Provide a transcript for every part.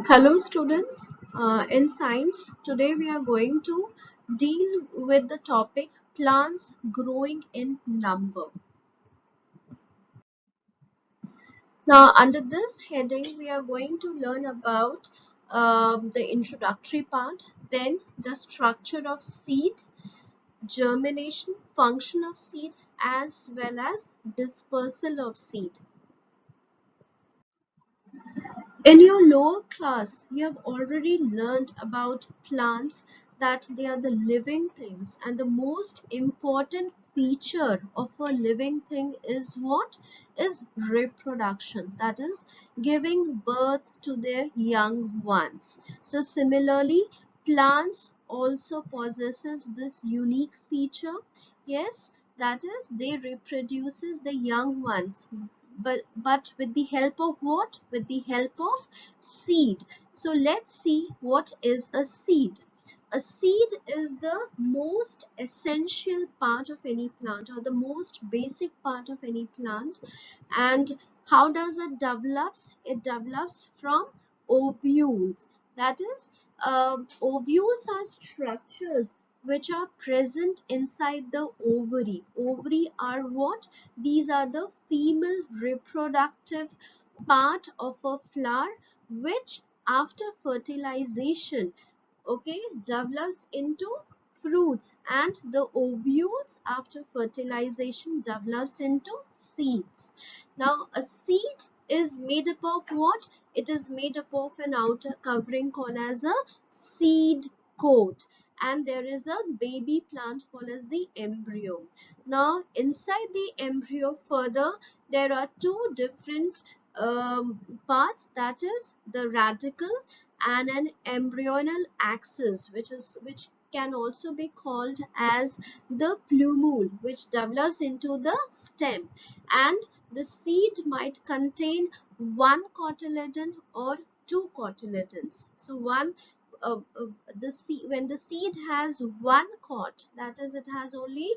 Hello students, in science today we are going to deal with the topic plants growing in number. Now under this heading we are going to learn about the introductory part, then the structure of seed, germination, function of seed as well as dispersal of seed. In your lower class, you have already learned about plants, that they are the living things, and the most important feature of a living thing is what? Is reproduction, that is giving birth to their young ones. So similarly, plants also possesses this unique feature. Yes, that is they reproduces the young ones, but with the help of what? With the help of seed. So let's see what is a seed. A seed is the most essential part of any plant, or the most basic part of any plant. And how does it develop? It develops from ovules. That is, ovules are structures which are present inside the ovary. Ovary are what? These are the female reproductive part of a flower, which after fertilization, okay, develops into fruits, and the ovules after fertilization develops into seeds. Now a seed is made up of what? It is made up of an outer covering called as a seed coat, and there is a baby plant called as the embryo. Now inside the embryo further there are two different parts, that is the radicle and an embryonal axis, which can also be called as the plumule, which develops into the stem. And the seed might contain one cotyledon or two cotyledons. So when the seed has one cot, that is it has only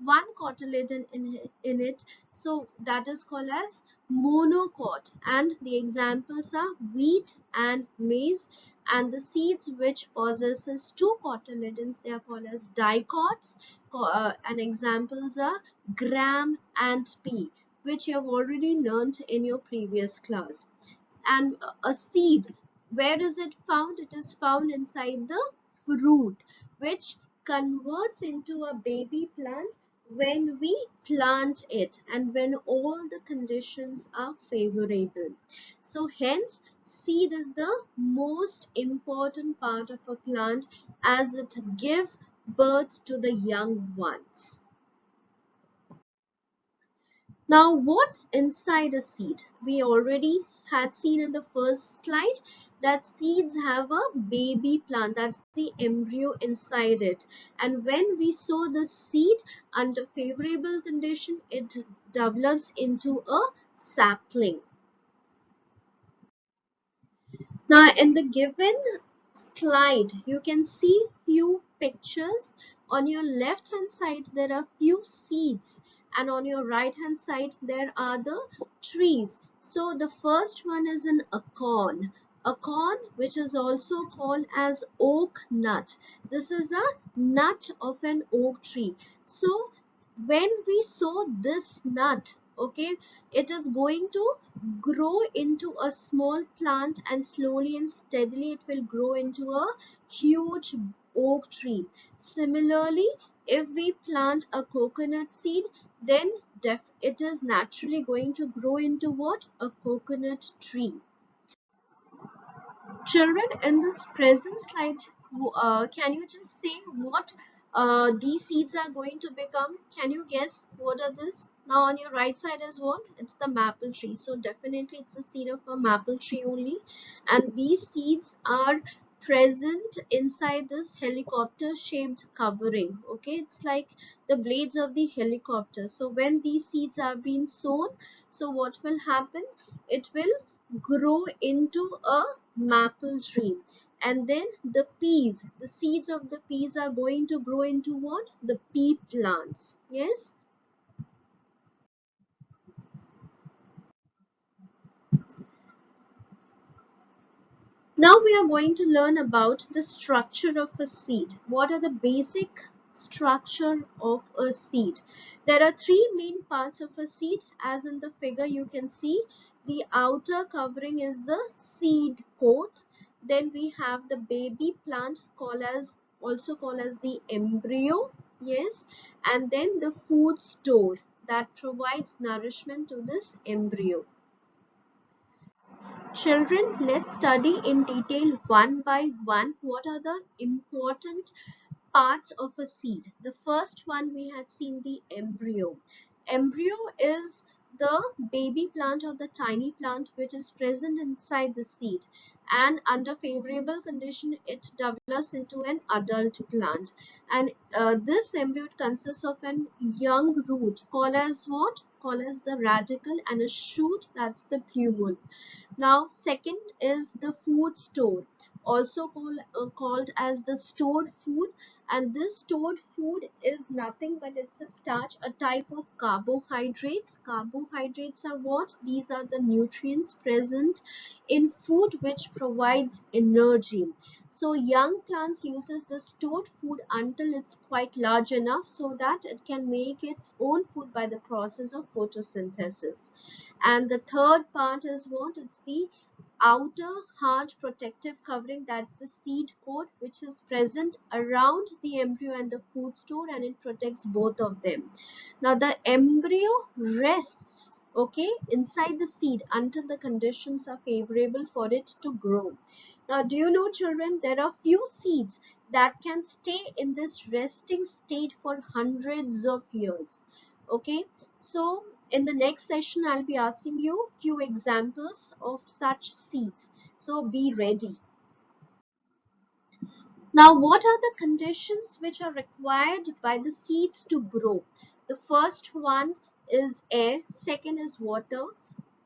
one cotyledon in it, so that is called as monocot. And the examples are wheat and maize. And the seeds which possesses two cotyledons, they are called as dicots. And examples are gram and pea, which you have already learnt in your previous class. And a seed, where is it found? It is found inside the fruit, which converts into a baby plant when we plant it and when all the conditions are favorable. So hence seed is the most important part of a plant, as it gives birth to the young ones. Now, what's inside a seed? We already had seen in the first slide that seeds have a baby plant, that's the embryo inside it. And when we sow the seed under favorable condition, it develops into a sapling. Now, in the given slide, you can see few pictures. On your left hand side, there are few seeds, and on your right hand side, there are the trees. So the first one is an acorn, which is also called as oak nut. This is a nut of an oak tree. So when we sow this nut, okay, it is going to grow into a small plant, and slowly and steadily it will grow into a huge oak tree. Similarly, if we plant a coconut seed, then it is naturally going to grow into what? A coconut tree. Children, in this present slide, can you just say what these seeds are going to become? Can you guess what are this? Now on your right side is what? It's the maple tree. So definitely it's a seed of a maple tree only. And these seeds are present inside this helicopter shaped covering. Okay, it's like the blades of the helicopter. So when these seeds are being sown, so what will happen? It will grow into a maple tree. And then the peas, the seeds of the peas are going to grow into what? The pea plants. Yes. Now we are going to learn about the structure of a seed. What are the basic structure of a seed? There are three main parts of a seed. As in the figure you can see, the outer covering is the seed coat. Then we have the baby plant also called as the embryo. Yes, and then the food store that provides nourishment to this embryo. Children, let's study in detail one by one what are the important parts of a seed. The first one we had seen the embryo. Embryo is the baby plant or the tiny plant which is present inside the seed, and under favorable condition it develops into an adult plant. And this embryo consists of an young root called as what? Called as the radicle, and a shoot, that's the plumule. Now, second is the food store, also called as the stored food. And this stored food is nothing but it's a starch, a type of carbohydrates. Carbohydrates are what? These are the nutrients present in food which provides energy. So young plants uses the stored food until it's quite large enough so that it can make its own food by the process of photosynthesis. And the third part is what? It's the outer hard protective covering, that's the seed coat, which is present around the embryo and the food store, and it protects both of them. Now the embryo rests, okay, inside the seed until the conditions are favorable for it to grow. Now, do you know, children, there are few seeds that can stay in this resting state for hundreds of years. Okay, so in the next session, I'll be asking you few examples of such seeds. So be ready. Now, what are the conditions which are required by the seeds to grow? The first one is air, second is water,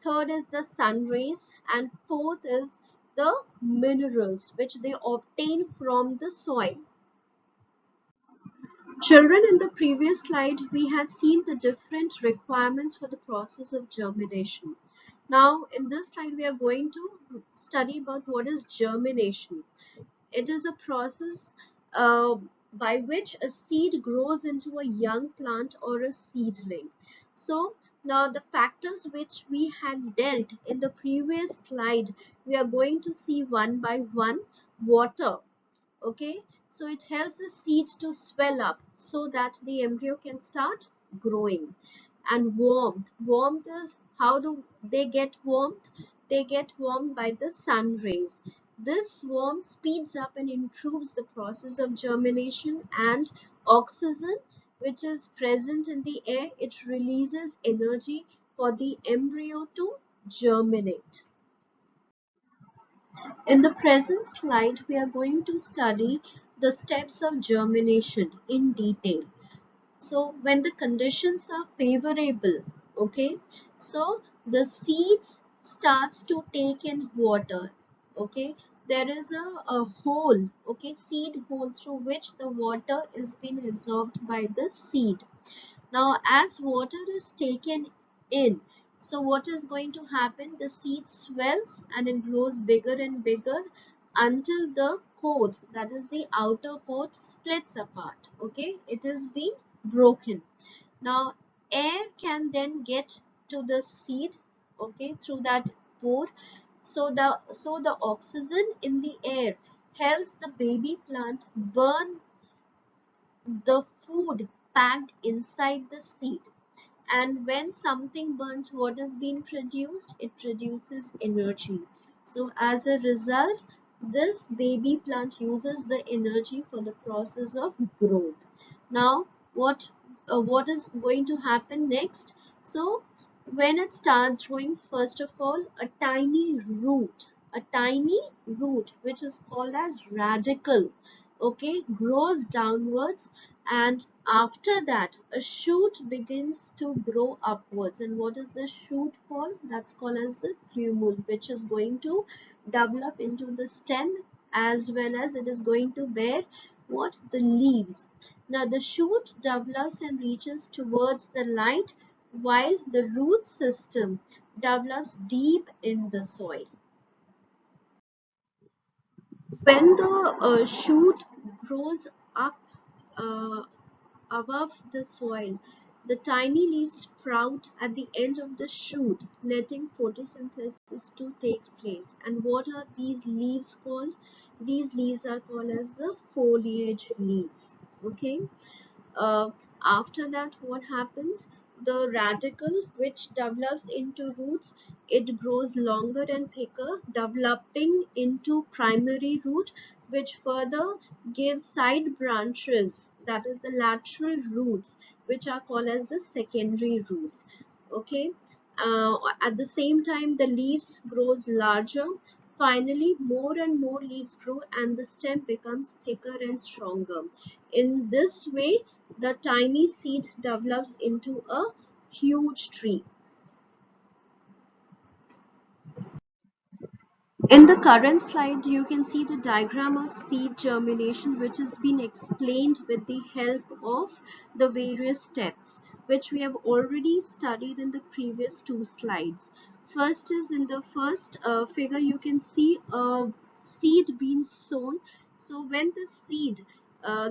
third is the sun rays, and fourth is the minerals which they obtain from the soil. Children, in the previous slide, we had seen the different requirements for the process of germination. Now, in this slide, we are going to study about what is germination. It is a process uh, by which a seed grows into a young plant or a seedling. So, now the factors which we had dealt in the previous slide, we are going to see one by one. Water, okay, so it helps the seeds to swell up so that the embryo can start growing. And warmth is, how do they get warmth? They get warmed by the sun rays. This warmth speeds up and improves the process of germination. And oxygen, which is present in the air, it releases energy for the embryo to germinate. In the present slide, we are going to study the steps of germination in detail. So, when the conditions are favorable, okay, so the seeds starts to take in water, okay. There is a hole, okay, seed hole through which the water is being absorbed by the seed. Now, as water is taken in, so what is going to happen? The seed swells and it grows bigger and bigger until the coat, that is the outer coat, splits apart. Okay, it is being broken. Now, air can then get to the seed, okay, through that pore. So the oxygen in the air helps the baby plant burn the food packed inside the seed. And when something burns, what is being produced? It produces energy. So as a result, this baby plant uses the energy for the process of growth. Now, what is going to happen next? So when it starts growing, first of all, a tiny root which is called as radicle, okay, grows downwards, and after that a shoot begins to grow upwards. And what is the shoot called? That's called as the plumule, which is going to develop into the stem, as well as it is going to bear what? The leaves. Now the shoot develops and reaches towards the light, while the root system develops deep in the soil. When the shoot grows up uh, above the soil, the tiny leaves sprout at the end of the shoot, letting photosynthesis to take place. And what are these leaves called? These leaves are called as the foliage leaves. Okay. uh, After that, what happens? The radical, which develops into roots, it grows longer and thicker, developing into primary root, which further gives side branches, that is the lateral roots, which are called as the secondary roots. Okay. At the same time, the leaves grows larger. Finally, more and more leaves grow and the stem becomes thicker and stronger. In this way, the tiny seed develops into a huge tree. In the current slide, you can see the diagram of seed germination, which has been explained with the help of the various steps, which we have already studied in the previous two slides. First is in the first figure, you can see a seed being sown. So when the seed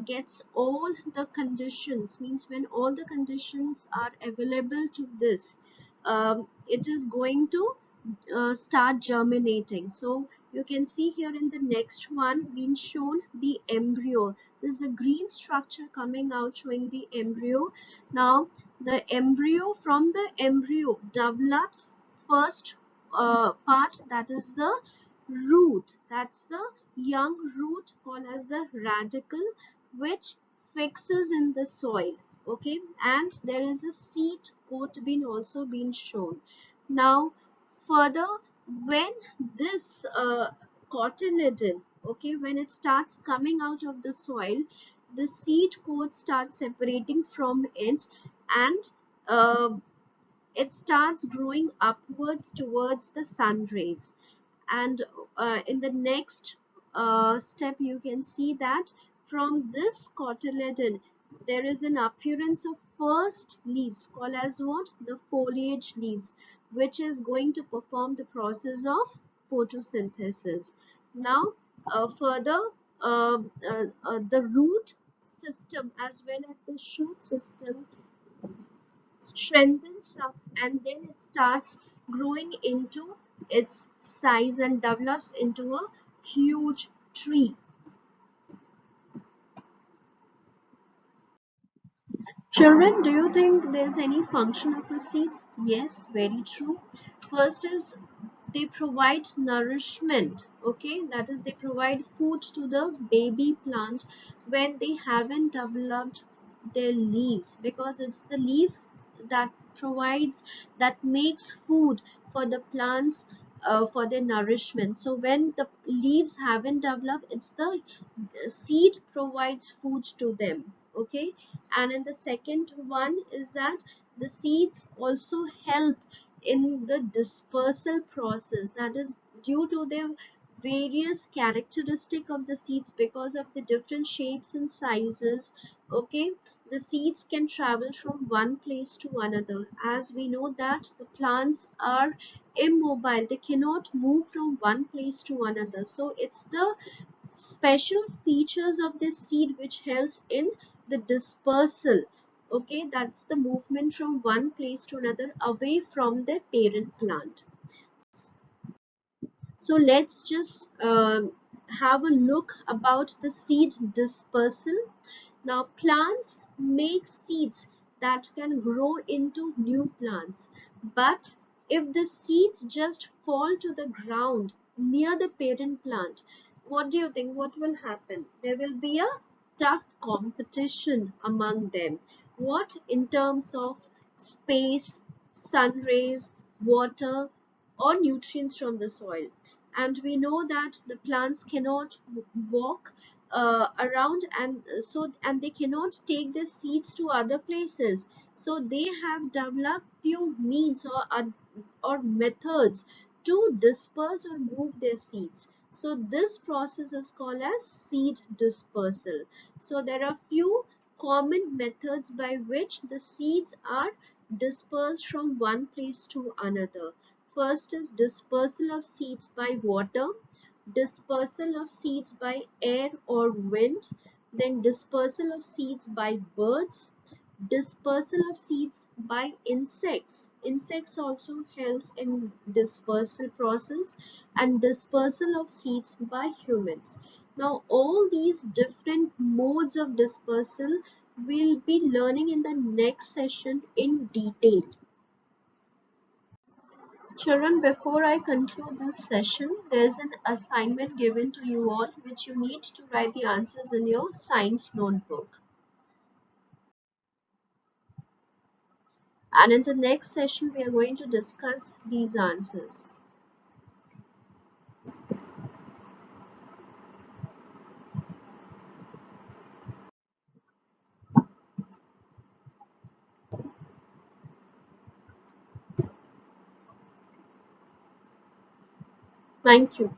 gets all the conditions, means when all the conditions are available to this, it is going to start germinating. So you can see here in the next one being shown the embryo. This is a green structure coming out showing the embryo. Now the embryo, from the embryo develops first part, that is the root. That's the young root called as the radical, which fixes in the soil. Okay, and there is a seed coat being also been shown. Now further, when this cotyledon, okay, when it starts coming out of the soil, the seed coat starts separating from it, and uh, it starts growing upwards towards the sun rays. And in the next step, you can see that from this cotyledon there is an appearance of first leaves called as what? The foliage leaves, which is going to perform the process of photosynthesis. Now further, the root system as well as the shoot system strengthens up, and then it starts growing into its size and develops into a huge tree. Children, do you think there's any function of a seed? Yes, very true. First is they provide nourishment. Okay, that is, they provide food to the baby plant when they haven't developed their leaves, because it's the leaf that provides, that makes food for the plants, for their nourishment. So when the leaves haven't developed, it's the seed provides food to them. Okay. And in the second one is that the seeds also help in the dispersal process, that is due to their various characteristic of the seeds, because of the different shapes and sizes. Okay, the seeds can travel from one place to another. As we know that the plants are immobile, they cannot move from one place to another. So it's the special features of this seed which helps in the dispersal. Okay, that's the movement from one place to another away from the parent plant. So let's just have a look about the seed dispersal. Now plants make seeds that can grow into new plants, but if the seeds just fall to the ground near the parent plant, what do you think, what will happen? There will be a tough competition among them. What? In terms of space, sun rays, water, or nutrients from the soil. And we know that the plants cannot walk around, and and they cannot take the seeds to other places. So they have developed few means or methods to disperse or move their seeds. So this process is called as seed dispersal. So there are few common methods by which the seeds are dispersed from one place to another. First is dispersal of seeds by water. dispersal of seeds by air or wind, then dispersal of seeds by birds, dispersal of seeds by insects. Insects also helps in dispersal process, and dispersal of seeds by humans. Now all these different modes of dispersal we'll be learning in the next session in detail. Children, before I conclude this session, there's an assignment given to you all which you need to write the answers in your science notebook. And in the next session, we are going to discuss these answers. Thank you.